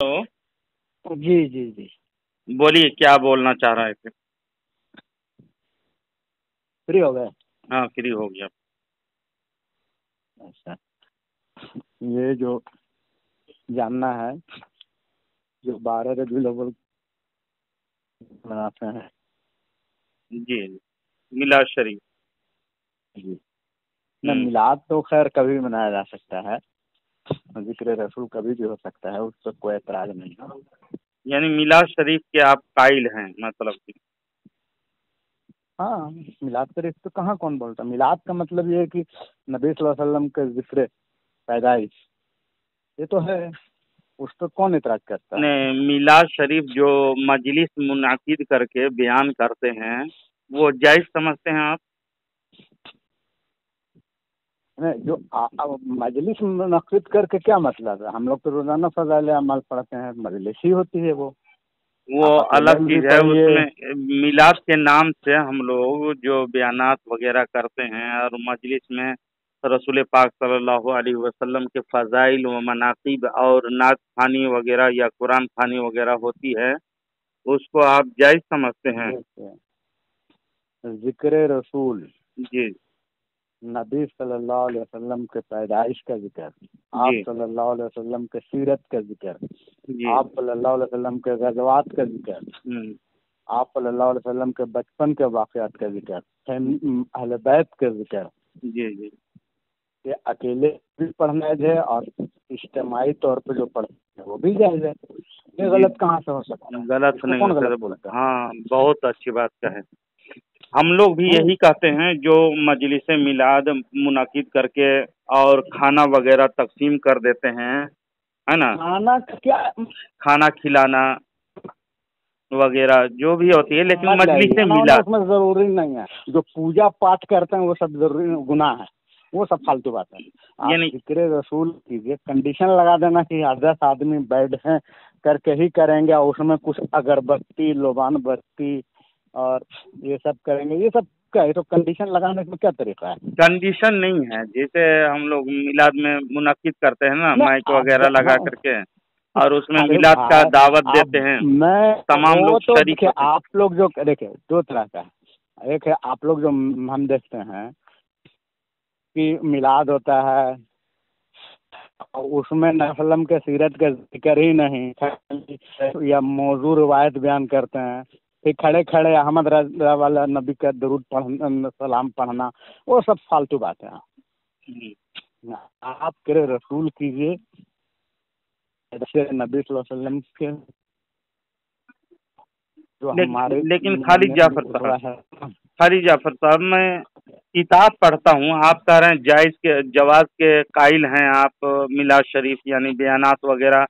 तो जी जी जी। बोलिए, क्या बोलना चाह रहे थे? फ्री हो गए? हाँ, फ्री हो गया। अच्छा, ये जो जानना है, जो 12 रबीउल अव्वल मनाते हैं। जी, मिलाद शरीफ। जी। न, हम्म। मिलाद तो खैर कभी भी मनाया जा सकता है, जिक्र रसूल कभी भी हो सकता है, उस पर कोई एतराज नहीं है। यानी मिलाद शरीफ के आप कायल हैं, मतलब कि? हाँ, मिलाद शरीफ तो कहाँ कौन बोलता, मिलाद का मतलब ये है कि नबी सल्लल्लाहु अलैहि वसल्लम का जिक्र पैदाइश, ये तो है, उस पर कौन एतराज करता ने है। मिलाद शरीफ जो मजलिस मुनाकिद करके बयान करते हैं, वो जायज समझते हैं आप? नहीं, जो मजलिस मुनक्किद करके क्या मतलब है, हम लोग तो रोजाना फज़ाइल अमल पढ़ते हैं, मजलिस ही होती है वो। वो आप अकेले अलग में भी चीज है। पढ़िए। उसमें मिलाद के नाम से हम लोग जो बयानात वगैरह करते हैं और मजलिस में रसूल पाक सल्लल्लाहु अलैहि वसल्लम के फ़ज़ाइल व मनाक़िब और नात ख़ानी वगैरह या कुरान ख़ानी वगैरह होती है, उसको आप जायज़ समझते हैं? देखिए, जिक्र रसूल, जी, नबी सल्लल्लाहु अलैहि वसल्लम के पैदाइश का जिक्र, आप जी, सल्लल्लाहु अलैहि वसल्लम के सीरत का जिक्र, जी। आप सल्लल्लाहु अलैहि वसल्लम के गज़वात का जिक्र, हुँ, आप सल्लल्लाहु अलैहि वसल्लम के बचपन के वाक़यात का जिक्र, अहले बैत का जिक्र, जी, जी। ये अकेले भी पढ़ना है और इज्तिमाई तौर पे जो पढ़ते हैं वो भी जायज़ है। ये जी, गलत कहाँ से हो सकता है, गलत इसको नहीं कौन होता गलत है। बोलता है। हाँ, बहुत अच्छी बात कहे। हम लोग भी हम्म। यही कहते हैं, जो मजलिस मिलाद मुनाकिद करके और खाना वगैरह तकसीम कर देते हैं, है ना? खाना का क्या, खाना खिलाना वगैरह जो भी होती है, लेकिन मत जाइए, मजलिस खाना वाना मिलाद। उसमें जरूरी नहीं है, जो पूजा पाठ करते हैं वो सब जरूरी गुनाह है, वो सब फालतू बात है। आप यानी जिक्र रसूल कीजिए, कंडीशन लगा देना कि 10 आदमी बैठ हैं करके ही करेंगे, और उसमें कुछ अगरबत्ती लोबान बत्ती और ये सब करेंगे, ये सब क्या है, तो कंडीशन लगाने में क्या तरीका है। कंडीशन नहीं है। जैसे हम लोग मिलाद में मुनाकिद करते हैं ना, ना माइक अब वगैरह लगा हाँ, करके, और उसमें अरे मिलाद का भाई, दावत देते अब हैं, मैं तमाम वो लोग तो शरीक देखिए, होते हैं। आप लोग जो देखिए दो तरह का है, एक है आप लोग जो हम देखते हैं कि मिलाद होता है और उसमें नबी के सीरत का जिक्र ही नहीं, खाली या मौजू रिवायत बयान करते हैं, फिर खड़े खड़े अहमद रजा वाला नबी का दरूद पढ़ना, सलाम पढ़ना, वो सब फालतू बात है। हम्म। आप करे रसूल कीजिए, जैसे नबी सल्लल्लाहु अलैहि वसल्लम के जो हमारे लेकिन खालिद जाफर साहब, हुआ है। खालिद जाफर साहब, मैं किताब पढ़ता हूँ, आप कह रहे हैं जायज के जवाज के कायल हैं आप। मिलाद शरीफ यानी बयानात वगैरह,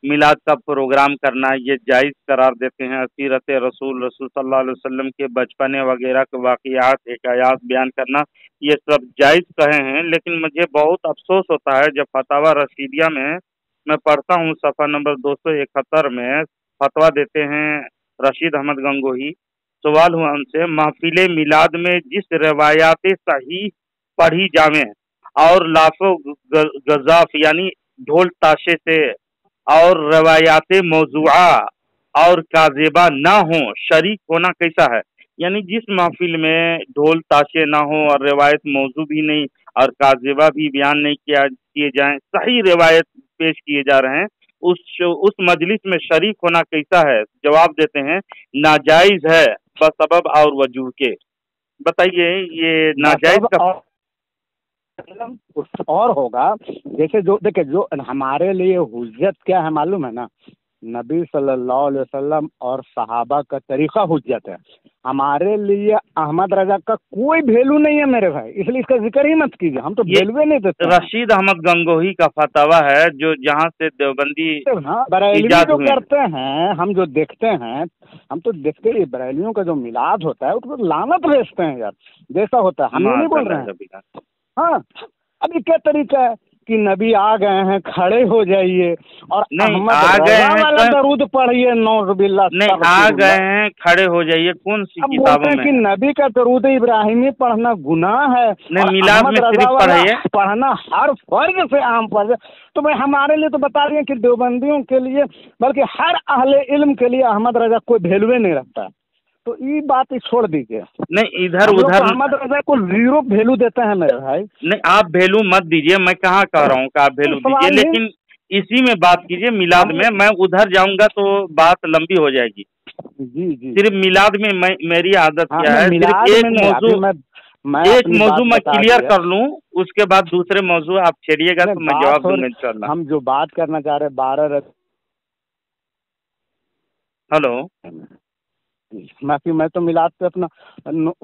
मिलाद का प्रोग्राम करना, ये जायज करार देते हैं। सीरत रसूल रसूल सल्लल्लाहु अलैहि वसल्लम के बचपने वगैरह के वाक़यात हिकायात बयान करना, ये सब जायज कहे हैं। लेकिन मुझे बहुत अफसोस होता है जब फतावा रशीदिया में मैं पढ़ता हूँ, सफ़ा नंबर 271 में फतवा देते हैं रशीद अहमद गंगोही। सवाल हुआ उनसे, महफिल मिलाद में जिस रवायात सही पढ़ी जावें और लाफो गजाफ यानी ढोल ताशे से और रवायात मौजुआ और काजेबा ना हो, शरीक होना कैसा है? यानी जिस महफिल में ढोल ताशे ना हो और रिवायत मौजू भी नहीं और काजेबा भी बयान नहीं किए जाएं, सही रिवायत पेश किए जा रहे हैं, उस मजलिस में शरीक होना कैसा है? जवाब देते हैं, नाजायज है बसबब और वजूह के। बताइए, ये नाजायज मतलब का? और कुछ और होगा, जैसे जो देखिए, जो हमारे लिए हुज्जत क्या है मालूम है ना, नबी सल्लल्लाहु अलैहि वसल्लम और सहाबा का तरीका हुज्जत है। हमारे लिए अहमद रजा का कोई वैल्यू नहीं है मेरे भाई, इसलिए इसका जिक्र ही मत कीजिए, हम तो ये वैल्यू नहीं देते हैं। रशीद अहमद गंगोही का फतवा है, जो जहाँ से देवबंदी हाँ, बरेलवी इजाद जो हुए हैं। करते हैं, हम जो देखते हैं, हम तो देखते ही बरेलियों का जो मिलाद होता है उसको लानत भेजते हैं यार, जैसा होता है, हम ये नहीं बोल माशाल्लाह रहे हैं। रब्बिल आलमीन। हाँ, अब ये क्या तरीका है कि नबी आ गए हैं, खड़े हो जाइए और नहीं अहमद आ गए रजा हैं वाला दरूद पढ़िए, नौजुबिल्लाह नहीं आ गए हैं खड़े हो जाइए, कौन सी अब बोलते किताबों हैं में कि है? नबी का दरूद इब्राहिमी पढ़ना गुनाह है नहीं और मिलाद अहमद में रजा सिर्फ वाला पढ़िए। पढ़ना हर फर्ज से आम फर्ज है। तो भाई हमारे लिए तो बता रही हैं कि देवबंदियों के लिए, बल्कि हर अहले इल्म के लिए अहमद रजा कोई वैल्यू नहीं रखता। तो ये बात ही छोड़ दीजिए। नहीं इधर हम लोग उधर तो अहमद रजा को जीरो वैल्यू देते हैं मेरे भाई। नहीं आप वैल्यू मत दीजिए, मैं कहाँ कह रहा हूँ कि आप वैल्यू दीजिए, सवाल ही लेकिन इसी में बात कीजिए मिलाद में। मैं उधर जाऊंगा तो बात लंबी हो जाएगी। जी जी सिर्फ मिलाद में मेरी आदत हाँ, क्या मैं है, सिर्फ मिलाद एक में नहीं, मौजू अभी मैं एक अपनी मौजू बात मैं बता क्लियर दिया। कर लूँ, उसके बाद दूसरे मौजू आप छेड़िएगा नहीं, तो मैं बात जवाब हो दूंगा रही, इंशाल्लाह। हम जो बात करना चाह रहे हैं 12 हेलो। मैं तो मिलाद पे अपना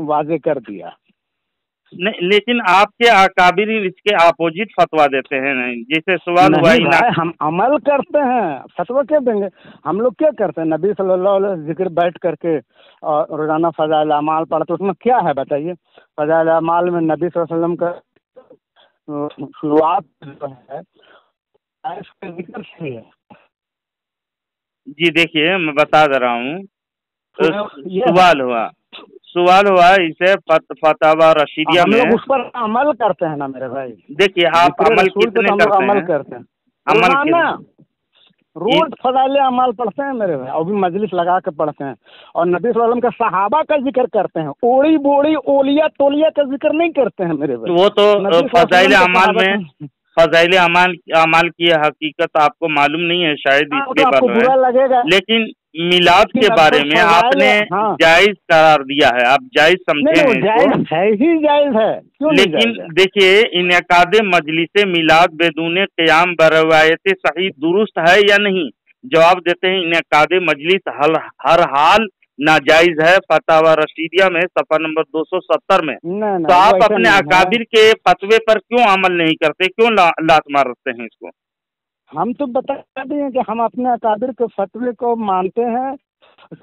वाजे कर दिया। नहीं लेकिन आपके अकाबिर इसके अपोजिट फतवा देते हैं। नहीं जैसे सवाल हुआ नहीं ही ना। भाई, हम अमल करते हैं, फतवा क्या देंगे? हम लोग क्या करते हैं? नबी सल्लल्लाहु अलैहि वसल्लम जिक्र बैठ करके और रोजाना फजाइल अमाल पढ़ते, उसमें क्या है बताइए? फजाइल अमाल में नबी सल्लल्लाहु अलैहि वसल्लम का शुरुआत जो है इसके जिक्र से है। जी देखिए मैं बता दे रहा हूँ। ये सवाल हुआ इसे फतवा रशीदिया हम लोग में। उस पर अमल करते हैं ना मेरे भाई। देखिए आप जिक्र अमल रसूल पे कितने तो हम लोग करते अमल हैं? करते हैं, अमल रोजाना रोज इस- फजाइल अमाल पढ़ते हैं मेरे भाई, और भी मजलिस लगा के पढ़ते हैं। और नबी सल्लल्लाहु अलैहि वसल्लम का सहाबा का जिक्र करते हैं, ओड़ी बोड़ी ओलिया तोलिया का जिक्र नहीं करते हैं मेरे भाई। वो तो नबी सल्लल्लाहु अलैहि फजाइल वसल्लम के अमाल सहाबा में फजाइल अमाल की हकीकत आपको मालूम नहीं है शायद, हाँ, वो इसलिए तो आपको बात है। बुरा लगेगा लेकिन मिलाद के बारे में आपने जायज करार दिया है, आप जायज समझे नहीं, वो हैं जायज इसको। है ही जायज है, क्यों नहीं लेकिन जायज है? देखिए इनकाद मजलिस मिलाद बेदूने क़याम बरवायत सही दुरुस्त है या नहीं? जवाब देते हैं इनकाद मजलिस हर हाल नाजायज है। फतावा रशीदिया में सफ़ा नंबर 270 में। नहीं तो आप वैसा अपने नहीं है। अकाबिर के फतवे पर क्यों अमल नहीं करते, क्यों लात मारते हैं इसको? हम तो बता दिए कि हम अपने अकाबिर के फतवे को मानते हैं।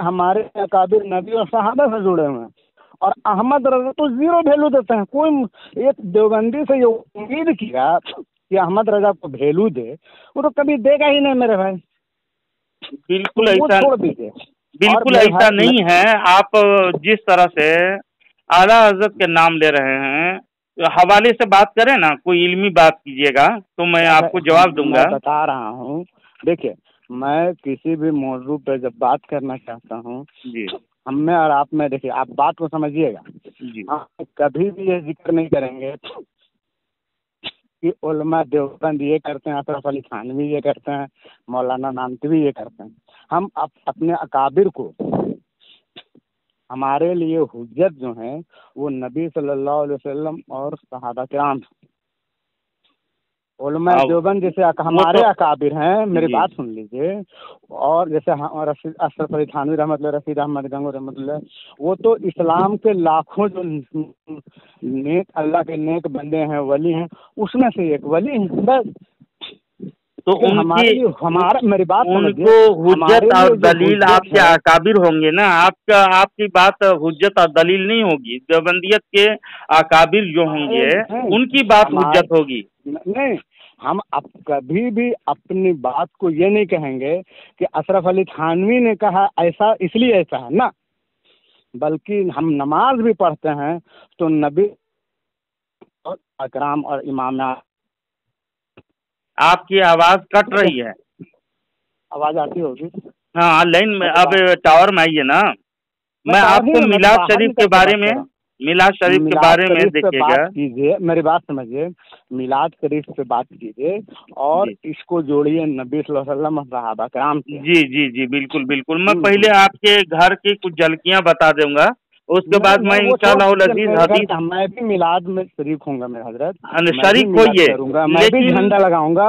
हमारे अकाबिर नबी और सहाबा से जुड़े हुए हैं, और अहमद रजा तो जीरो वैल्यू देते हैं। कोई एक देवबंदी से ये उम्मीद किया कि अहमद रजा को वैल्यू दे, वो तो कभी देगा ही नहीं मेरे भाई। बिल्कुल तो वो ऐसा छोड़ दीजिए। बिल्कुल और ऐसा नहीं है। आप जिस तरह से आला हजरत के नाम ले रहे हैं, हवाले से बात करें ना, कोई इल्मी बात कीजिएगा तो मैं आपको जवाब दूंगा। मैं बता रहा हूँ, देखिए मैं किसी भी मौजू पे जब बात करना चाहता हूँ, जी हम में और आप में, देखिए आप बात को समझिएगा, जी हम कभी भी ये जिक्र नहीं करेंगे कि उलमा देवबंद ये करते हैं, अशरफ अली थानवी ये करते हैं, मौलाना नानवी ये करते हैं। हम अपने अकाबिर को, हमारे लिए हुज्जत जो है वो नबी सल्लल्लाहु अलैहि वसल्लम और सहाबा किराम। उलमा देवबंद जैसे हमारे अकाबिर हैं, मेरी बात सुन लीजिए। और जैसे अशरफ अली थानवी रहमतुल्लाह, रशीद अहमद गंगोह रहमतुल्लाह, वो तो इस्लाम के लाखों जो नेक अल्लाह के नेक बंदे हैं, वली हैं, उसमें से एक वली हैं बस। तो हमारा मेरी बात उनको हुज्जत और दलील आपके अकाबिर होंगे ना। आपकी बात हुज्जत और दलील नहीं होगी। देवबंदियत के अकाबिर जो होंगे उनकी बात हुज्जत होगी। नहीं, हम अब कभी भी अपनी बात को ये नहीं कहेंगे कि अशरफ अली थानवी ने कहा ऐसा इसलिए ऐसा है ना, बल्कि हम नमाज भी पढ़ते हैं तो नबी और अकराम और इमाम। आपकी आवाज कट रही है। आवाज आती होगी? हाँ लाइन में, अब टावर में आइए ना। मैं आपको मिलाद शरीफ के बारे में देखिएगा, कीजिए, मेरी बात समझिए। मिलाद शरीफ पे बात कीजिए और इसको जोड़िए नबी सल्लल्लाहु अलैहि वसल्लम और सहाबा किराम से। जी जी जी बिल्कुल बिल्कुल। मैं पहले आपके घर की कुछ झलकियां बता दूंगा, उसके बाद मैं इंशाअल्लाह हदीस मैं भी मिलाद में शरीक होऊंगा मेरे हजरत, शरीक होइए। मैं भी झंडा लगाऊंगा।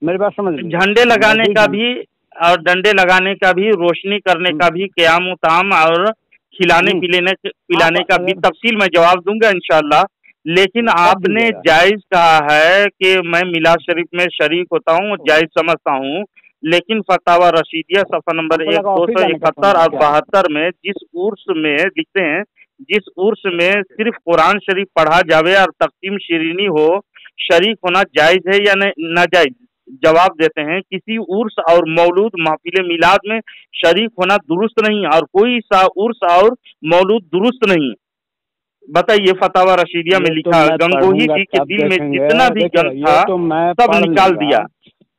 मेरी बात समझ, झंडे लगाने का भी और डंडे लगाने का भी, रोशनी करने का भी, क़याम ताम और खिलाने पिलाने का भी तफसील मैं जवाब दूंगा इंशाअल्लाह। लेकिन आपने जायज कहा है कि मैं मिलाद शरीफ में शरीक होता हूँ, जायज समझता हूँ। लेकिन फतावा रशीदिया सफ़ा नंबर 1271 और 72 में जिस उर्स में लिखते हैं, जिस उर्स में सिर्फ कुरान शरीफ पढ़ा जावे और तक़सीम शीरीनी हो, शरीक होना जायज है या नाजायज? जवाब देते हैं किसी उर्स और मौलूद महफिल मिलाद में शरीक होना दुरुस्त नहीं और कोई सा उर्स और मौलूद दुरुस्त नहीं। बताइए, फतावा रशीदिया में लिखा है। गंगोही जी के दिल में जितना भी गम था सब निकाल दिया।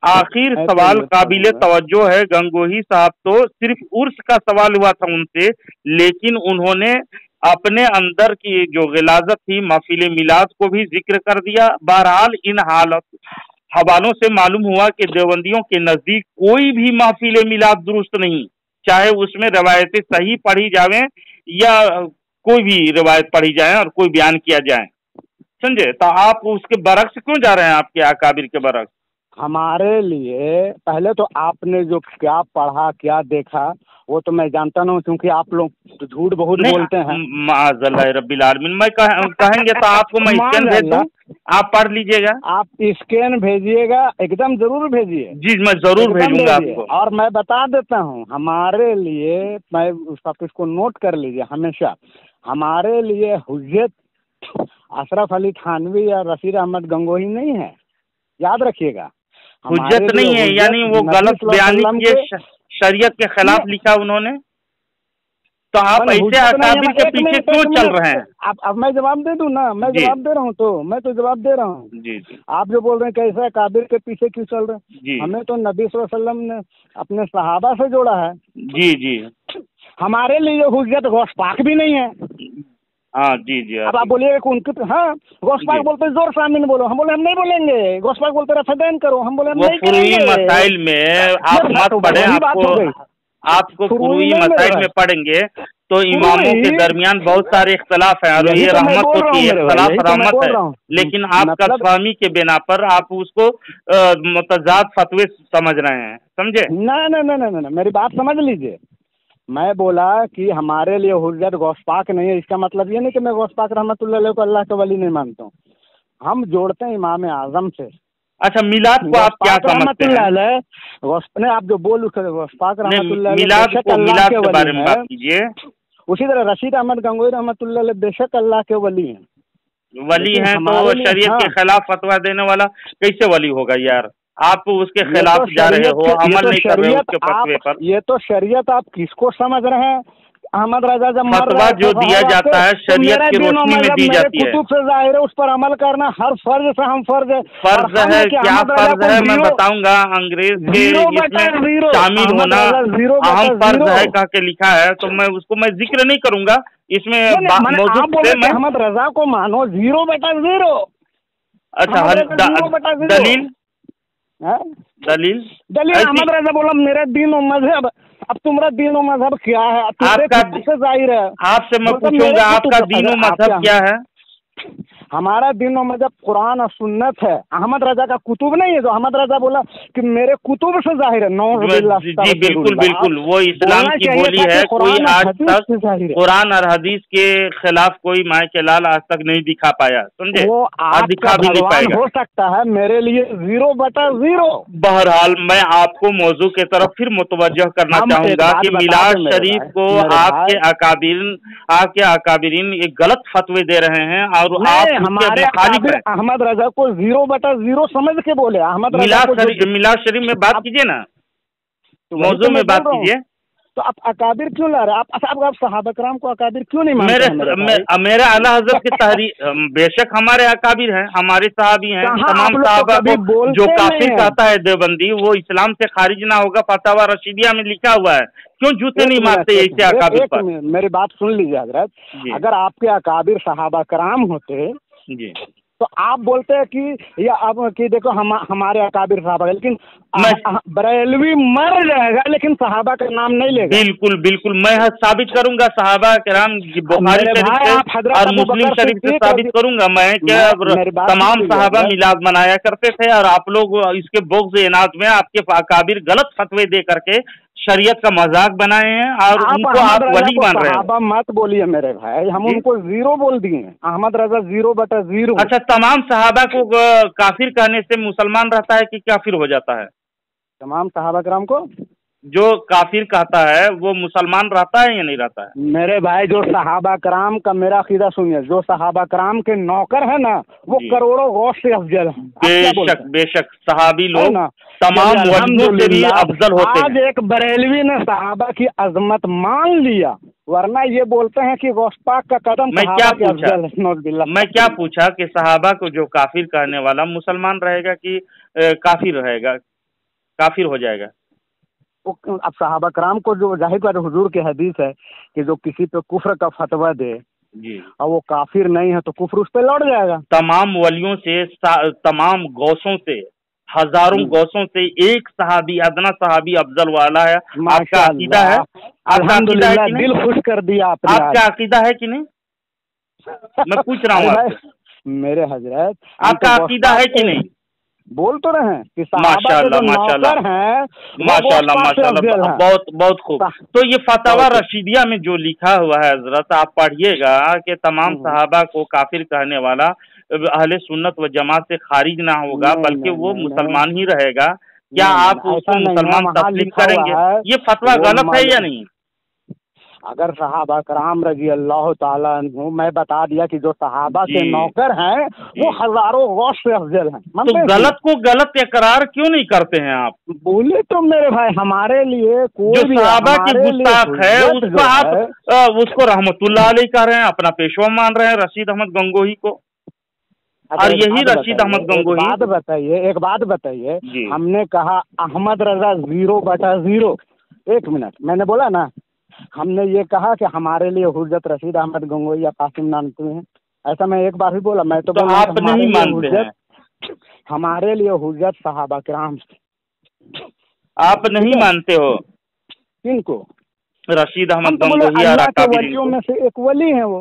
आखिर सवाल काबिले तवज्जो है। गंगोही साहब तो सिर्फ उर्स का सवाल हुआ था उनसे, लेकिन उन्होंने अपने अंदर की जो गिलाजत थी महफिल मिलाद को भी जिक्र कर दिया। बहरहाल इन हालत हवालों से मालूम हुआ कि देवबंदियों के नजदीक कोई भी महफिल मिलाद दुरुस्त नहीं, चाहे उसमें रवायतें सही पढ़ी जावें या कोई भी रिवायत पढ़ी जाए और कोई बयान किया जाए। समझे? तो आप उसके बरक्स क्यों जा रहे हैं, आपके अकाबिर के बरक्स? हमारे लिए पहले तो आपने जो क्या पढ़ा क्या देखा वो तो मैं जानता नहीं, क्योंकि आप लोग तो झूठ बहुत बोलते हैं। माज़अल्लाह रब्बिल आलमीन। मैं कहेंगे तो आपको मैं स्कैन भेज दूं, आप पढ़ लीजिएगा। आप स्कैन भेजिएगा, एकदम जरूर भेजिए। जी मैं जरूर भेजूंगा आपको। और मैं बता देता हूँ हमारे लिए, मैं उसको नोट कर लीजिए हमेशा, हमारे लिए हुज्जत अशरफ अली थानवी या रशीद अहमद गंगोही नहीं है, याद रखिएगा। हुज्जत नहीं है यानी वो गलत बयानी किए, शरीयत के खिलाफ लिखा उन्होंने, तो आप ऐसे अकाबिर के पीछे क्यों चल रहे हैं? अब मैं जवाब दे दूं ना, मैं जवाब दे रहा हूँ, तो मैं तो जवाब दे रहा हूँ। जी। आप जो बोल रहे हैं कैसे अकाबिर के पीछे क्यों चल रहे हैं, हमें तो नबी सल्लल्लाहु अलैहि वसल्लम ने अपने सहाबा से जोड़ा है। जी। हमारे लिए हुज्जत गौस पाक भी नहीं है। हाँ जी। अब आप बोलिए उनके, हाँ गौस पाक बोलते जोर से आमीन बोलो, हम बोले हम नहीं बोलेंगे। गौस पाक बोलते रफेदैन करो, हम बोले हम नहीं करेंगे। मसाइल में आप मत पढ़े, आपको फुरूई मसाइल में पढ़ेंगे तो इमामों के दरमियान बहुत सारे इख्तलाफ है और ये रहमत होती है, इख्तलाफ रहमत है, लेकिन आप कलफहमी के बिना पर आप उसको मुतजाद फतवे समझ रहे हैं। समझे? ना, मेरी बात समझ लीजिए। मैं बोला कि हमारे लिए हुज्जत गौस पाक नहीं है, इसका मतलब ये नहीं कि मैं गौस पाक रहमतुल्लाह अलैह को अल्लाह के वली नहीं मानता हूँ। हम जोड़ते हैं इमाम आजम से। अच्छा, मिलाद को आप क्या समझते हैं? गौस ने आप जो बोल गौस पाक रहमतुल्लाह मिलाद के बारे में बात कीजिए। उसी तरह रशीद अहमद गंगोही रहमतुल्लाह अलैह बेशक अल्लाह के वली हैं, वली हैं, तो शरीयत के खिलाफ फतवा देने वाला कैसे वली होगा यार? आप उसके खिलाफ जा रहे हो, अमल नहीं कर रहे हो उसके फतवे पर। ये तो शरीयत आप किसको समझ रहे हैं? अहमद रजा जब फतवा जो दिया जाता है शरीयत की रोशनी में दी जाती है, कुतुब से जाहिर है उस पर अमल करना हर फर्ज से हम फर्ज है। क्या फर्ज है मैं बताऊंगा। अंग्रेज के इसमें शामिल होना अहम फर्ज है कह के लिखा है, तो मैं उसको मैं जिक्र नहीं करूंगा इसमें मौजूद। अहमद रजा को मानो 0/0। अच्छा, दलील अहमद रजा बोला मेरा दीन और मजहब। अब तुम्हारा दीन और मजहब क्या है? आपका जाहिर है, आपसे मैं पूछूंगा आपका दीन और मजहब क्या है? हमारा दीन और मजहब कुरान और सुन्नत है। अहमद रजा का कुतुब नहीं है, जो अहमद रजा बोला कि मेरे कुतुब से जाहिर है। जी बिल्कुल, वो इस्लाम की बोली है। कोई आज तक कुरान और हदीस के खिलाफ कोई माए के लाल आज तक नहीं दिखा पाया। समझे? वो दिखा भी नहीं पाएगा। हो सकता है, मेरे लिए 0/0। बहरहाल मैं आपको मौजू के तरफ फिर मुतवज्जह करना चाहूंगा कि मिलाद शरीफ को आपके अकाबिरीन एक गलत फतवे दे रहे हैं और आप हमारे अहमद रजा को 0/0 समझ के बोले। अहमद रजा मिलाद शरीफ में बात कीजिए ना, मौजू में बात कीजिए। तो आप अकाबिर क्यों ला रहे हैं? आप सहाबा कराम को अकाबिर क्यों नहीं मानते? मेरे आला हज़रत की तहरीर बेशक हमारे अकाबिर हैं, हमारे सहाबी हैं। तमाम सहाबा को जो काफिर कहता है देवबंदी वो इस्लाम से खारिज ना होगा, फतावा रशीदिया में लिखा हुआ है। क्यों जूते नहीं मारते ऐसे अकाबिर पर? मेरी बात सुन लीजिए हजरत, अगर आपके अकाबिर सहाबा कराम होते जी तो आप बोलते हैं कि या अब कि देखो हमारे अकाबिर सहाबा, लेकिन बरेलवी मर जाएगा लेकिन सहाबा का नाम नहीं लेगा। बिल्कुल मैं साबित करूंगा साहबा कराम बुखारी शरीफ से और मुस्लिम शरीफ से साबित करूंगा मैं कि तमाम सहाबा मिलाद मनाया करते थे और आप लोग इसके बोग्ज़ इनाद में आपके अकाबिर गलत फतवे दे करके शरीयत का मजाक बनाए हैं और उनको आप वली मान रहे हैं। मत बोलिए मेरे भाई, हम उनको 0 बोल दिए। अहमद रजा 0/0। अच्छा, तमाम सहाबा को काफिर कहने से मुसलमान रहता है कि काफिर हो जाता है? तमाम सहाबा कराम को जो काफिर कहता है वो मुसलमान रहता है या नहीं रहता है? मेरे भाई, जो सहाबा कराम का, मेरा अकीदा सुनिए, जो सहाबा कराम के नौकर है ना, वो जी। करोड़ों गौस से अफजल है। आप क्या बोलते बेशक हैं? बेशक, सहाबी है लोग ना? तमाम चलिए, वलियों से भी अल्हम्दुलिल्लाह, अफजल होते आज हैं। एक बरेलवी ने सहाबा की अजमत मान लिया, वरना ये बोलते हैं कि गौस पाक का कदम मैं क्या सहाबा के पूछा अफजल है। नौजुबिल्लाह। मैं क्या पूछा कि सहाबा को जो काफिर कहने वाला मुसलमान रहेगा कि काफिर रहेगा, काफिर हो जाएगा? अब सहाबा कराम को, जो जाहिर बात है, हुजूर की हदीस है कि जो किसी पे कुफ्र का फतवा दे जी। और वो काफिर नहीं है तो कुफ्र उस पे लौट जाएगा। तमाम वलियों से, तमाम गौसों से, हजारों गौसों से एक सहाबी, अदना सहाबी अफजल वाला है। आपका अकीदा है? आपका अकीदा है अल्हम्दुलिल्लाह, कि नहीं? दिल खुश कर दिया आपने आज। आपका अकीदा है कि नहीं? मैं पूछ रहा हूँ अरे आपसे, भाई, मेरे हजरत, हम आपका तो अकीदा है कि नहीं? बोल तो रहे हैं कि सहाबा के माशाल्लाह जो माशाल्लाह नौकर हैं वो माशाल्लाह गौस पाक से अफजल माशाल्लाह, हैं। बहुत बहुत खूब। तो ये फतवा बहुत। रशीदिया में जो लिखा हुआ है हजरत, आप पढ़िएगा कि तमाम सहाबा को काफिर कहने वाला अहले सुन्नत व जमात से खारिज ना होगा, नहीं बल्कि नहीं वो नहीं नहीं मुसलमान ही रहेगा। क्या नहीं आप नहीं, उसको ऐसा नहीं है, मुसलमान वहाँ तस्लीम लिखा हुआ करेंगे? है ये फतवा वो गलत है या नहीं? अगर सहाबा कराम रजी अल्लाह ताला अन्हु, मैं बता दिया कि जो सहाबा जी के नौकर हैं जी। वो हजारों गौस से अफजल हैं। तो मानते हैं कि गलत को गलत इकरार क्यों नहीं करते हैं आप? नहीं? बोले तो मेरे भाई, हमारे लिए जो कोई भी, सहाबा की हमारे लिए गुस्ताख है हुज्जत उसको जो आप है। उसको रहमतुल्लाह अलैह कह रहे हैं, अपना पेशवा मान रहे हैं रशीद अहमद गंगोही को। अच्छा, और एक यही बात रशीद अहमद बताइए, गंगोही। एक बात बताइए, जी हमने कहा अहमद रजा 0/0। एक मिनट, मैंने बोला ना, हमने ये कहा कि हमारे लिए हुज्जत रशीद अहमद गंगोई या कासिम नानवी हैं। ऐसा मैं एक बार भी बोला? मैं तो तो बोल रहा हूँ कि आप नहीं मानते हैं? हमारे लिए हुज्जत सहाबा किराम। आप ठीक नहीं है? मानते हो किनको? रशीद हम अहमद तो बोले गंगोही और अल्लाह के अकाबिरीन वलियों को? में से एक वली है वो।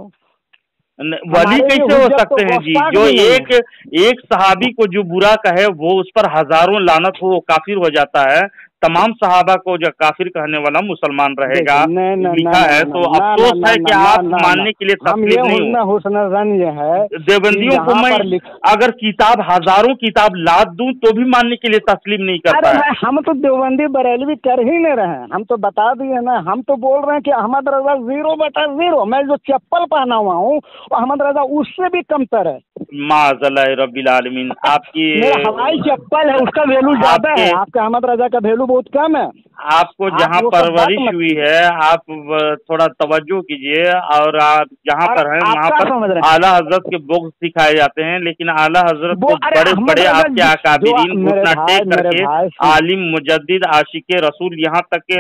वली हमारे लिए कैसे हो हुज्जत तो सकते हैं जी? गुस्ताख जो भी नहीं है। एक सहाबी को जो बुरा कहे वो उस पर हजारों लानत हो, वो काफिर हो जाता है। तमाम सहाबा को जो काफिर कहने वाला मुसलमान रहेगा देखिए, नहीं नहीं लिखा है, तो अफसोस है कि आप मानने के लिए हम ये तस्लीम नहीं हो। हुस्न रन ये है कि देवबंदियों को यहाँ मैं पर लिख, अगर किताब, हजारों किताब लाद दूं तो भी मानने के लिए तस्लीम नहीं अरे करता है। भाई, हम तो देवबंदी बरेलवी कर ही नहीं रहे हैं, हम तो बता दिए ना, हम तो बोल रहे हैं कि अहमद रजा 0/0। मैं जो चप्पल पहना हुआ हूँ वो अहमद रजा उससे भी कमतर है। माज़ल्लाह रब्बिल आलमीन। आपकी मेरा हवाई चप्पल है, उसका वैल्यू ज्यादा है, आपका अहमद रजा का वैल्यू बहुत कम है। आपको आप जहाँ वो सब बात परवरिश मत हुई कीजिए। है, आप थोड़ा तवज्जो कीजिए, और आप जहाँ और पर हैं आप वहाँ क्या पर समझ रहे हैं? आला हजरत के बुग़्ज़ सिखाए जाते हैं, लेकिन आला हजरत वो को अरे बड़े अहमद बड़े रजा आपके जो अकाबिरीन मेरे घुटना भाई, टेक करके सुन। आलिम मुजद्दिद आशिक रसूल, यहाँ तक के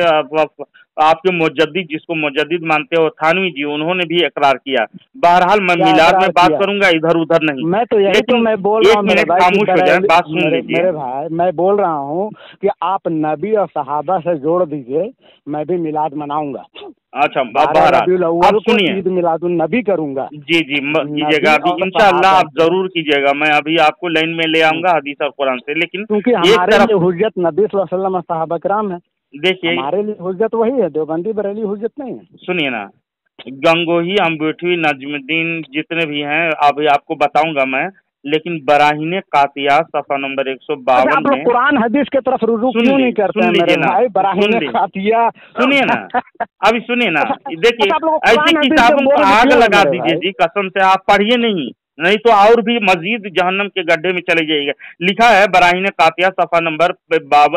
आपके मुजद्दिद, जिसको मुजद्दिद मानते हो थानवी जी, उन्होंने भी इकरार किया। बहरहाल मैं क्या मिलाद में इकरार बात किया? करूंगा, इधर उधर नहीं। मैं तो यही तो लेकिन मैं बोल रहा एक हूँ मेरे मिनट भाई कि खामोश हो जाए, बात सुन मेरे लीजिए। मेरे भाई, मैं बोल रहा हूँ कि आप नबी और सहाबा से जोड़ दीजिए, मैं भी मिलाद मनाऊंगा। अच्छा, 12 बहरहाल रबीउल अब अव्वल को सुनिए। ईद मिलादुन नबी करूंगा। जी जी, कीजिएगा नबी अभी और इंशाअल्लाह, सहाबा आप से, जरूर कीजिएगा। मैं अभी आपको लाइन में ले आऊंगा हदीस और कुरान से, लेकिन क्योंकि एक हमारे तरफ लिए हुज्जत नबी सल्लल्लाहु अलैहि वसल्लम और सहाबा किराम है। देखिए, हमारे लिए हुज्जत वही है, देवबंदी बरेली हुज्जत नहीं है। सुनिए ना, गंगोही, अम्बेठवी, नजमुद्दीन जितने भी हैं अभी आपको बताऊंगा मैं, लेकिन बराहीन कातिया सफा नंबर अच्छा, 152 आप लोग में कुरान हदीस की तरफ रुजू क्यों नहीं करते सुन हैं मेरे लीजिए ना, भाई? बराहीन खातिया, सुनिए ना, अभी सुनिए ना। देखिए, अच्छा, आप लोग ऐसी कुरान हदीस से किताबों को बोर आग क्यों है लगा मेरे दीजिए भाई? जी, कसम से आप पढ़िए नहीं, नहीं तो और भी मजीद जहन्नम के गड्ढे में चले जाइएगा। लिखा है बराहीन कातिया सफा नंबर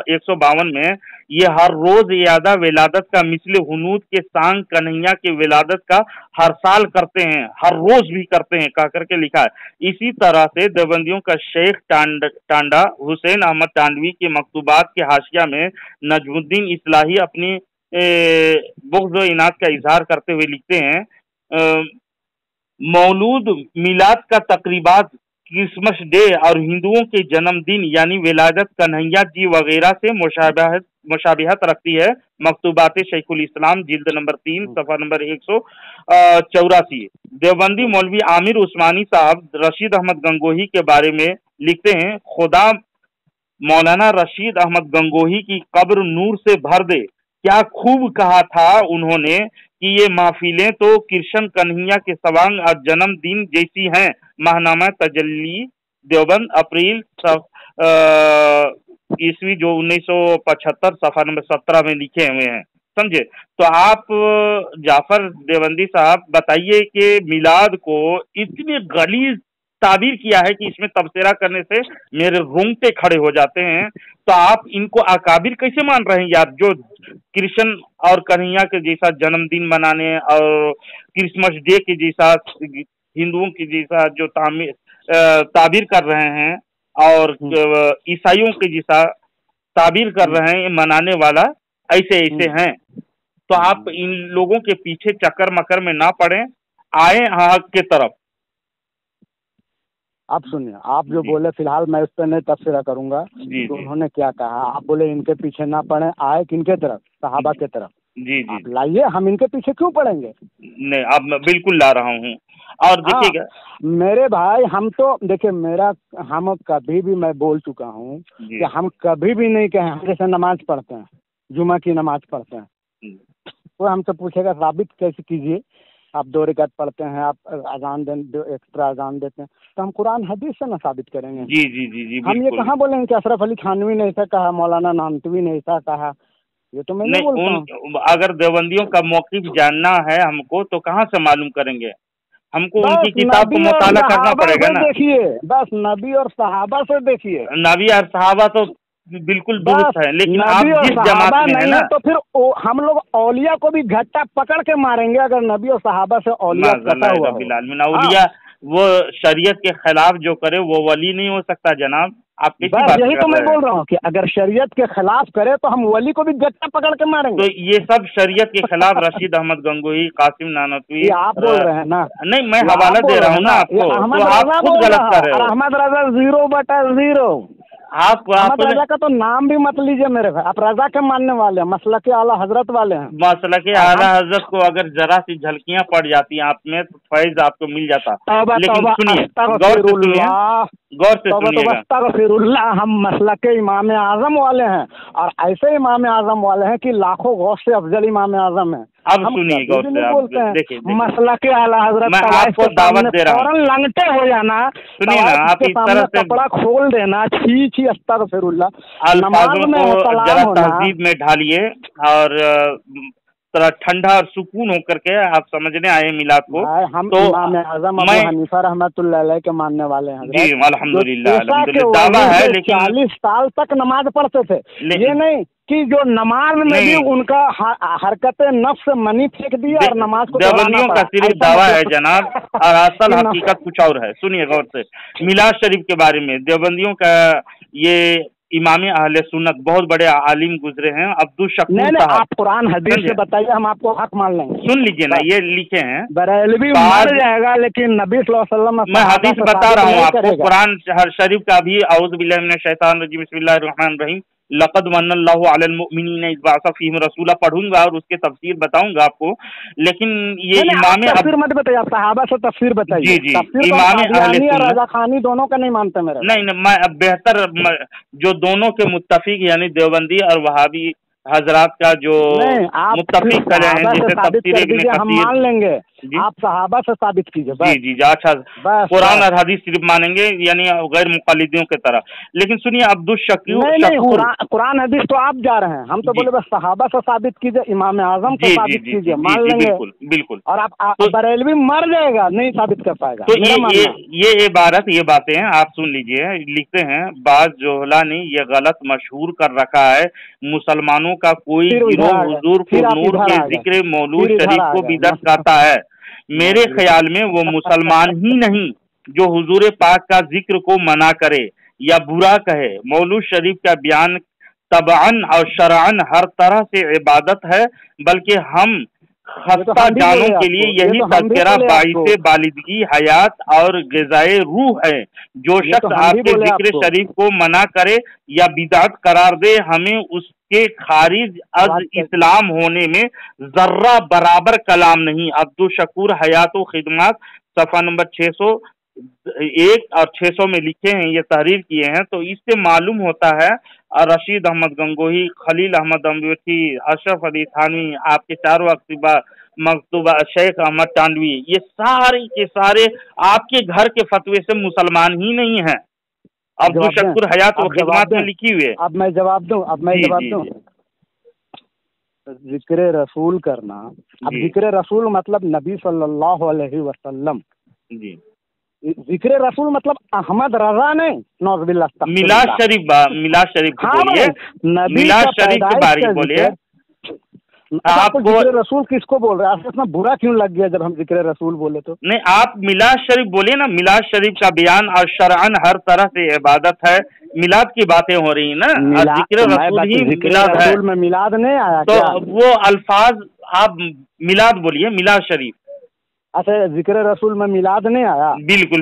152 में, ये हर रोज यादा विलादत का मिसले हुनूद के सांग कन्हैया के विलादत का हर साल करते हैं, हर रोज भी करते हैं, कह करके लिखा है। इसी तरह से देवबंदियों का शेख टांडा हुसैन अहमद टांडवी के मकतूबात के हाशिया में नजमुद्दीन इस्लाही अपनी बुग़्ज़ व इनात का इजहार करते हुए लिखते हैं, मौलूद, मिलाद का तकरीबात, क्रिसमस डे और हिंदुओं के जन्मदिन यानी विलादत कन्हैया जी वगैरह से मुशाबिहत रखती है। मकतूबात शेखुल इस्लाम जिल्द नंबर 3 सफा नंबर 184। देवबंदी मौलवी आमिर उस्मानी साहब रशीद अहमद गंगोही के बारे में लिखते हैं, खुदा मौलाना रशीद अहमद गंगोही की कब्र नूर से भर दे। क्या खूब कहा था उन्होंने कि ये महफिलें तो कृष्ण कन्हैया के सवांग और जन्मदिन जैसी हैं। माहनामा तजल्ली देवबंद, अप्रैल ईस्वी जो 1975 सफा नंबर 17 में लिखे हुए हैं, समझे। तो आप जाफर देवबंदी साहब बताइए कि मिलाद को इतनी गलीज ताबीर किया है कि इसमें तबसरा करने से मेरे रोंगटे खड़े हो जाते हैं। तो आप इनको अकाबिर कैसे मान रहे हैं यार, जो कृष्ण और कन्हैया के जैसा जन्मदिन मनाने और क्रिसमस डे के जैसा हिंदुओं की जैसा जो ताबीर कर रहे हैं और ईसाइयों के जैसा ताबीर कर रहे हैं मनाने वाला, ऐसे ऐसे हैं। तो आप इन लोगों के पीछे चक्कर मकर में ना पड़े, आए हक के तरफ। आप सुनिए, आप जो बोले फिलहाल मैं उस पर नहीं तबसरा करूंगा तो उन्होंने क्या कहा। आप बोले इनके पीछे ना पड़े, आए किनके तरफ? सहाबा के तरफ। जी जी, आप लाइए, हम इनके पीछे क्यों पड़ेंगे? नहीं, अब मैं बिल्कुल ला रहा हूँ। और देखिएगा मेरे भाई, हम तो देखिए हम कभी भी, मैं बोल चुका हूँ कि हम कभी भी नहीं कहें, हम जैसे नमाज पढ़ते हैं, जुमा की नमाज पढ़ते हैं, तो हमसे पूछेगा साबित कैसे कीजिए, आप 2 रकात पढ़ते हैं, आप अजान एक्स्ट्रा अजान देते हैं, तो हम कुरान हदीस से ना साबित करेंगे। जी जी जी जी, हम ये कहाँ बोलेंगे कि अशरफ अली थानवी ने ऐसा कहा, मौलाना नानवी ने ऐसा कहा, ये तो मैं नहीं बोलता। अगर देवबंदियों का मौक़िफ़ जानना है हमको तो कहाँ से मालूम करेंगे? हमको उनकी किताब को मुताला करना पड़ेगा ना। देखिए, बस नबी और सहाबा से देखिए। नबी और सहाबा तो बिल्कुल दुरुस्त है, लेकिन आप जिस जमात में है ना, तो फिर हम लोग औलिया को भी घट्टा पकड़ के मारेंगे अगर नबी और सहाबा से औलिया कटा हुआ हो। औलिया वो शरीयत के खिलाफ जो करे वो वली नहीं हो सकता जनाब। आप किसी बात यही तो मैं बोल रहा हूँ कि अगर शरीयत के खिलाफ करे तो हम वली को भी गट्टा पकड़ के मारेंगे। तो ये सब शरीयत के खिलाफ रशीद अहमद गंगोही, कासिम नानवी, आप बोल रहे हैं ना? नहीं, मैं हवाला दे रहा हूँ ना आपको, तो आप खुद गलत कर रहे हो। अहमद रजा 0/0। आप रजा का तो नाम भी मत लीजिए मेरे भाई, आप रजा के मानने वाले हैं, मसलक आला हजरत वाले हैं। मसलक आला हजरत को अगर जरा सी झलकियां पड़ जाती हैं आप में तो फैज आपको मिल जाता। लेकिन सुनिए, गौर से सुनिएगा, हम मसलक इमाम आजम वाले हैं और ऐसे इमाम आजम वाले हैं कि लाखों गौस से अफजल इमाम आजम है। अब सुनिए गौर से, आप देखिए, मसलक आला हजरत, मैं आपको दावत दे रहा हूँ, लंगटे हो जाना, सुनिए ना, आप इस तरह से कपड़ा खोल देना, छी अस्तगफिरुल्लाह, अल्फाजों को जरा तहजीब में ढालिए और थोड़ा ठंडा और सुकून होकर के आप समझने आए मिलाद को। हम तो इमाम आज़म अबू हनीफा रहमतुल्लाह अलैह के मानने वाले हैं जी, अल्हम्दुलिल्लाह, दावा है। लेकिन 40 साल तक नमाज पढ़ते थे, ये नहीं कि जो नमाज में भी उनका हरकत नफ्स मनी फेंक दिया और नमाज को। देवबंदियों का सिर्फ दावा है जनाब, और असल हकीकत कुछ और है। सुनिए गौर से, मिलाद शरीफ के बारे में देवबंदियों का ये इमाम अहले सुन्नत बहुत बड़े आलिम गुजरे हैं, अब्दुल शकूर साहब। आप कुरान हदीस से बताइए, हम आपको हक मान लेंगे। सुन लीजिए ना, ये लिखे हैं, बरेलवी मर जाएगा लेकिन नबी सल्लल्लाहु अलैहि वसल्लम, मैं हदीस बता रहा हूँ आपको, कुरान शरीफ का भी, औज़ु बिल्लाहि मिनश शैतानिर रजीम, बिस्मिल्लाहिर रहमानिर रहीम, लक़द मन्नल्लाहु अलल मुअमिनीना इज़ बअसा फ़ीहिम रसूला पढ़ूंगा और उसके तफसीर बताऊंगा आपको। लेकिन ये इमाम तफसीर मत बताइए, आप सहाबा से तफसीर बताइए। जी जी, इमाम अहले सुन्नत, रज़ा खानी दोनों का नहीं मानते मेरे। नहीं, मैं बेहतर जो दोनों के मुत्तफिक यानी देवबंदी और वहाबी हजरात का जो मुत्तफिक करे हैं, जैसे तफसीर हम मान लेंगे, आप सहाबा से साबित कीजिए। जी जी, अच्छा, कुरान और हदीस सिर्फ मानेंगे यानी गैर मुक़ल्लिदों की तरह। लेकिन सुनिए, अब्दुल शकूर, कुरान हदीस तो आप जा रहे हैं, हम तो बोले बस सहाबा से साबित कीजिए, इमाम आज़म से साबित कीजिए, मान लेंगे। बिल्कुल बिल्कुल। और आप बरेलवी मर जाएगा, नहीं साबित कर पाएगा। तो ये इबारत, ये बातें आप सुन लीजिए, लिखते हैं बाज़ जोहला ने ये गलत मशहूर कर रखा है, मुसलमानों का कोई गिरोह हुजूर को नूर के जिक्र मौलूद शरीफ को बिदअत कहता है। मेरे ख्याल में वो मुसलमान ही नहीं जो हुजूर पाक का जिक्र को मना करे या बुरा कहे। मौलूद शरीफ का बयान तबअन और शरअन हर तरह से इबादत है, बल्कि हम खस्ता जानों के लिए यही तज़किरा बाइसे बालिदगी हयात और ग़िज़ाए रूह है। जो शख्स आपके जिक्र शरीफ को मना करे या बिदअत करार दे, हमें उसके खारिज अज इस्लाम होने में जर्रा बराबर कलाम नहीं। अब्दुल शकूर हयात व खिदमत सफ़ा नंबर 601 और 600 में लिखे हैं, ये तहरीर किए हैं। तो इससे मालूम होता है रशीद अहमद गंगोही, खलील अहमद अमृती, अशरफ अली थानवी, आपके चारों अक्तिबा मकतूबा, शेख अहमद टांडवी, ये सारे के सारे आपके घर के फतवे से मुसलमान ही नहीं हैं। अब्दुल शकूर हयात व खिदमत में लिखी हुई है। अब मैं जवाब दूं, जिक्र रसूल करना। अब जिक्र रसूल मतलब नबी सल्लल्लाहु अलैहि वसल्लम जी, जिक्र रसूल मतलब अहमद रजा नहीं, नौज़ुबिल्लाह। मिलाद शरीफ बोलिए, मिलाद शरीफ के बारे में बोलिए। आपको जिक्र रसूल किसको बोल रहे हैं? आपको इतना बुरा क्यों लग गया जब हम जिक्र रसूल बोले तो? नहीं, आप मिलाद शरीफ बोलिए ना। मिलाद शरीफ का बयान और शरअन हर तरह से इबादत है, मिलाद की बातें हो रही है ना, और जिक्र रसूल ही मिलाद है। में मिलाद नहीं आया तो वो अल्फाज आप मिलाद बोलिए, मिलाद शरीफ। अच्छा, जिक्र रसूल में मिलाद नहीं आया? बिल्कुल,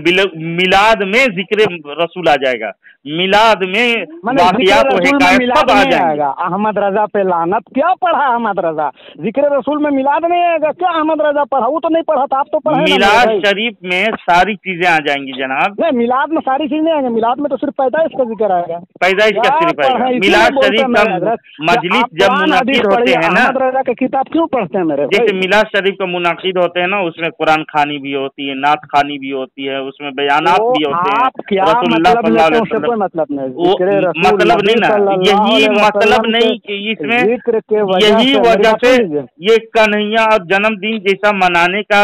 मिलाद में जिक्र रसूल आ जाएगा, मिलाद में वाक़ियात व हिकायत सब आ जाएगा। अहमद रजा पे लानत क्या पढ़ा अहमद रजा? जिक्र रसूल में मिलाद नहीं आएगा क्या? अहमद रजा पढ़ा, वो तो नहीं पढ़ा था, आप तो पढ़े। मिलाद शरीफ में सारी चीजें आ जाएंगी जनाब। नहीं, मिलाद में सारी चीजें आएंगी, मिलाद में तो सिर्फ पैदाइश का जिक्र आएगा, पैदाइश का सिर्फ आएगा। मिलाद शरीफ का मजलिस जब मुनाकिद होते हैं ना, अहमद रजा की किताब क्यों पढ़ते हैं मेरे? जैसे मिलाद शरीफ का मुनाकिद होते हैं ना, उसमें कुरान खानी भी होती है, नात खानी भी होती है, उसमें बयानात भी होते हैं। आप क्या मतलब मतलब नहीं, मतलब नहीं ना, यही मतलब नहीं कि इसमें यही वजह से ये कन्हैया और जन्मदिन जैसा मनाने का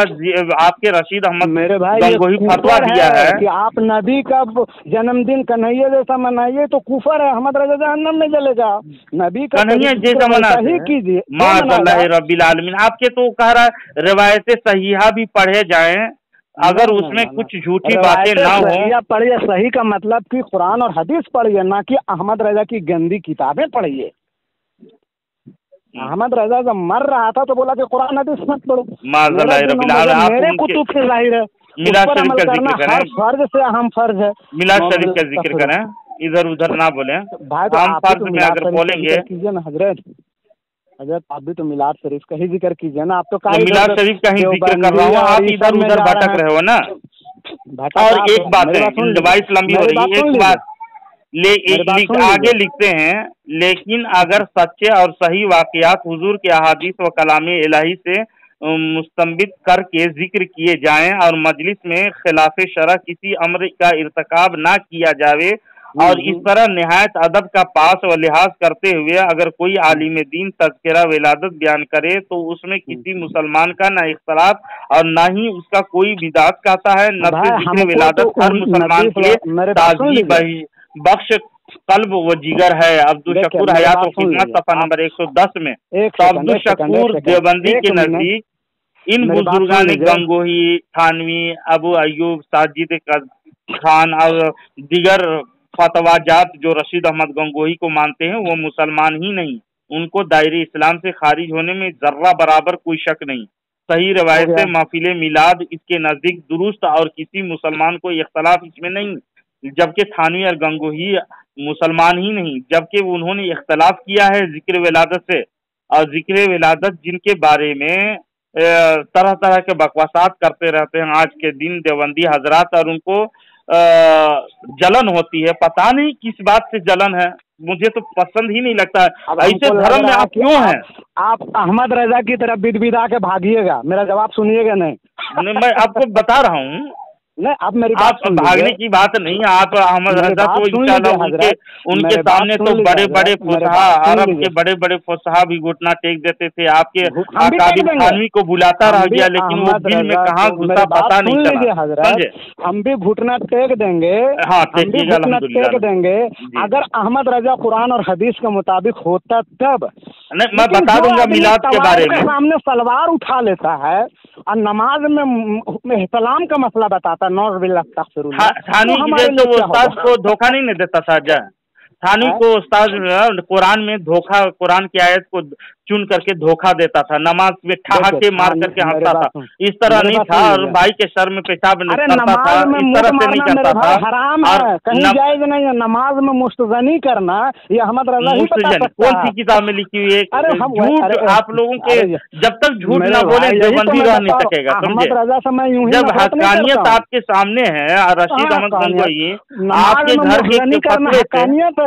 आपके रशीद अहमद मेरे भाई गंगोही फतवा दिया है कि आप नबी का जन्मदिन कन्हैया जैसा मनाइए तो कुफर है, अहमद रजा जहन्नम में जलेगा। नबी का कन्हैया जैसा मनाते कीजिए, माशाअल्लाह रब्बिल आलमीन। आपके तो कह रहा है रिवायतें सहीहा भी पढ़े जाएं, अगर उसमें कुछ झूठी बातें ना हो। पढ़िए, सही का मतलब कि कुरान और हदीस पढ़िए, ना कि अहमद रजा की गंदी किताबें पढ़िए। अहमद रजा जब मर रहा था तो बोला कि कुरान हदीस मत पढ़ो। मेरे कुतुब से जाहिर है मिलाद शरीफ का जिक्र करें, फर्ज से अहम फर्ज है। मिलाद शरीफ का जिक्र करें, इधर उधर ना बोले। हम फर्ज में अगर बोलेंगे कीजिए ना हजरत, आप भी तो मिलाद शरीफ का ही जिक्र कीजिए ना। आप तो मिलाद शरीफ का ही जिक्र कर रहा हूँ, आप इधर उधर भटक रहे हो ना। और एक बात है, डिवाइस लंबी हो रही है, एक बात आगे लिखते हैं, लेकिन अगर सच्चे और सही वाक़ियात हुजूर के अहादीस व कलामे इलाही से मुस्तंबित करके जिक्र किए जाएं और मजलिस में खिलाफ शरअ किसी अम्र का इर्तिकाब ना किया जावे, और इस तरह निहायत अदब का पास व लिहाज करते हुए अगर कोई आलिम दीन तज़किरा विलादत बयान करे तो उसमें किसी मुसलमान का ना इख्तलाफ और ना ही उसका कोई बिदात कहता है। नफ्स जिक्र विलादत हर मुसलमान के ताज़गी बख्श कल्ब व जिगर है। अब्दुल शकूर हयात व खिदमत सफ़ा नंबर 110 में। तो अब्दुल शकूर देवबंदी के नजदीक इन बुजुर्गान गंगोही, थानवी, अबू अयूब, साजिद खान और दिगर फतवाजात जो रशीद अहमद गंगोही को मानते हैं वो मुसलमान ही नहीं, उनको दायरे इस्लाम से खारिज होने में जर्रा बराबर कोई शक नहीं। सही रवायत से महफिल मिलाद इसके नज़दीक दुरुस्त और किसी मुसलमान को इख्तलाफ इसमें नहीं, जबकि थानवी और गंगोही मुसलमान ही नहीं, जबकि उन्होंने इख्तलाफ किया है जिक्र विलादत से। और जिक्र विलादत जिनके बारे में तरह तरह के बकवासात करते रहते हैं आज के दिन देवबंदी हजरात, और उनको जलन होती है। पता नहीं किस बात से जलन है, मुझे तो पसंद ही नहीं लगता है। ऐसे धर्म में आप क्यों हैं? आप अहमद रजा की तरफ बिदबिदा के भागिएगा, मेरा जवाब सुनिएगा। नहीं, मैं आपको बता रहा हूँ, नहीं आप मेरी बात भागने की बात नहीं। आप अहमद रजा तो इंशाल्लाह उनके सामने तो बड़े बड़े फुसहा, अरब के बड़े बड़े फुसहा भी घुटना टेक देते थे। आपके अकाबिर थानवी को बुलाता रह गया, लेकिन वो दिल में कहाँ घुसा पता नहीं चला। समझे? हम भी घुटना टेक देंगे, हाँ टेक देंगे। अगर अहमद रजा कुरान और हदीस के मुताबिक होता तब नहीं, मैं बता दूंगा मिलाद के बारे में। सामने सलवार उठा लेता है और नमाज में इहतलाम का मसला बताता, थानवी जैसे वो उस्ताद को धोखा नहीं देता था। थानवी को उस्ताद कुरान में धोखा, कुरान की आयत को चुन करके धोखा देता था, नमाज में ठहाके मार करके हंसता था। इस तरह नहीं था, और भाई के सर में पेशाब करता था, इस तरह से नहीं करता था। हराम है, कहीं जायज नहीं है नमाज में मुस्तजनी करना। ये अहमद रजा ही बता सकता है। कौन सी किताब में लिखी हुई है? झूठ आप लोगों के जब तक झूठ ना बोले देवबंदी रह नहीं सकेगा। समझे? जब हक्कानियत आपके सामने है, रशीद अहमद गंगोही आपके घर के फतवे से,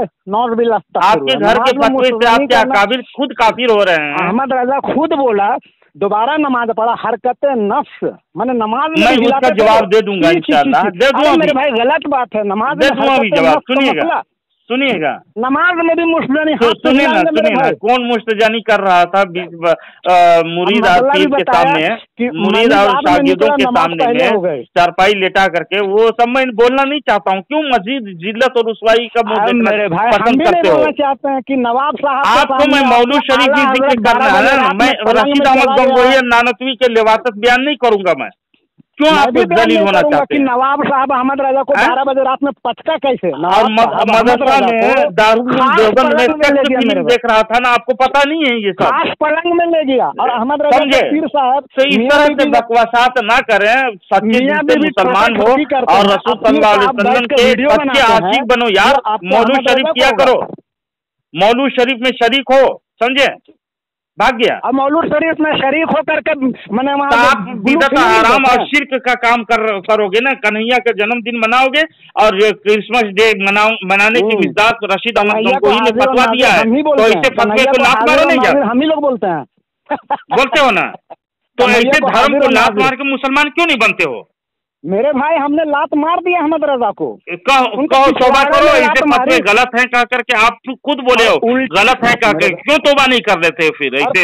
आपके घर के फतवे से आपके अकाबिर खुद काफिर हो रहे हैं। अहमद रजा खुद बोला दोबारा नमाज पढ़ा, हरकत नफ्स, मैंने नमाज में मैं उसका जवाब दे दूंगा इंशाल्लाह, दे दूंगा। मेरे भाई गलत बात है, नमाज दे दूंगा अभी जवाब। सुनिएगा सुनिएगा, नमाज में भी मुश्तजानी सुनिए ना, कौन मुश्तजानी कर रहा था मुरीद और पीर के सामने, मुरीद और शागिदों के सामने में चारपाई लेटा करके, वो सब मैं बोलना नहीं चाहता हूँ। क्यों मस्जिद जिल्लत और रुसवाई का मेरे भाई पसंद करते हो? चाहते हैं कि नवाब साहब आपको मैं मौलूद शरीफ की जिक्र करना है ना, मैं रशीद अहमद गंगोही नानतवी के लिवातत बयान नहीं करूंगा। मैं क्यों आप दलील होना चाहते हैं? नवाब साहब अहमद रजा को 12 बजे रात में पटका कैसे? और मदरसा में दारुल देवबंद में फिल्म देख रहा था ना, आपको पता नहीं है ये सब? खास पलंग में ले गया। और अहमद रजा पीर साहब तो इस तरह से बकवासात ना करें, सच्चे दिल से मुसलमान हो और रसूल सल्लल्लाहु अलैहि वसल्लम के सच्चे आशिक बनो यार। मौलूद शरीफ किया करो, मौलूद शरीफ में शरीक हो, समझे? भाग गया। अब मौलूद शरीफ में शरीक होकर के मैंने आप बिदअत हराम और शिर्क का काम करोगे ना। कन्हैया का जन्मदिन मनाओगे और क्रिसमस डे मनाने की मिजाज रशीद अहमद गंगोही ने फतवा दिया है, तो ऐसे फतवे को लात मारो नहीं क्या? हम ही लोग बोलते हैं बोलते हो ना, तो ऐसे धर्म को लात मार के मुसलमान क्यों नहीं बनते हो? मेरे भाई हमने लात मार दिया अहमद रजा को। कहो तौबा करो, ऐसे फतवे गलत हैं कह करके आप खुद बोले हो गलत है कह, क्यों तौबा नहीं कर देते फिर ऐसे?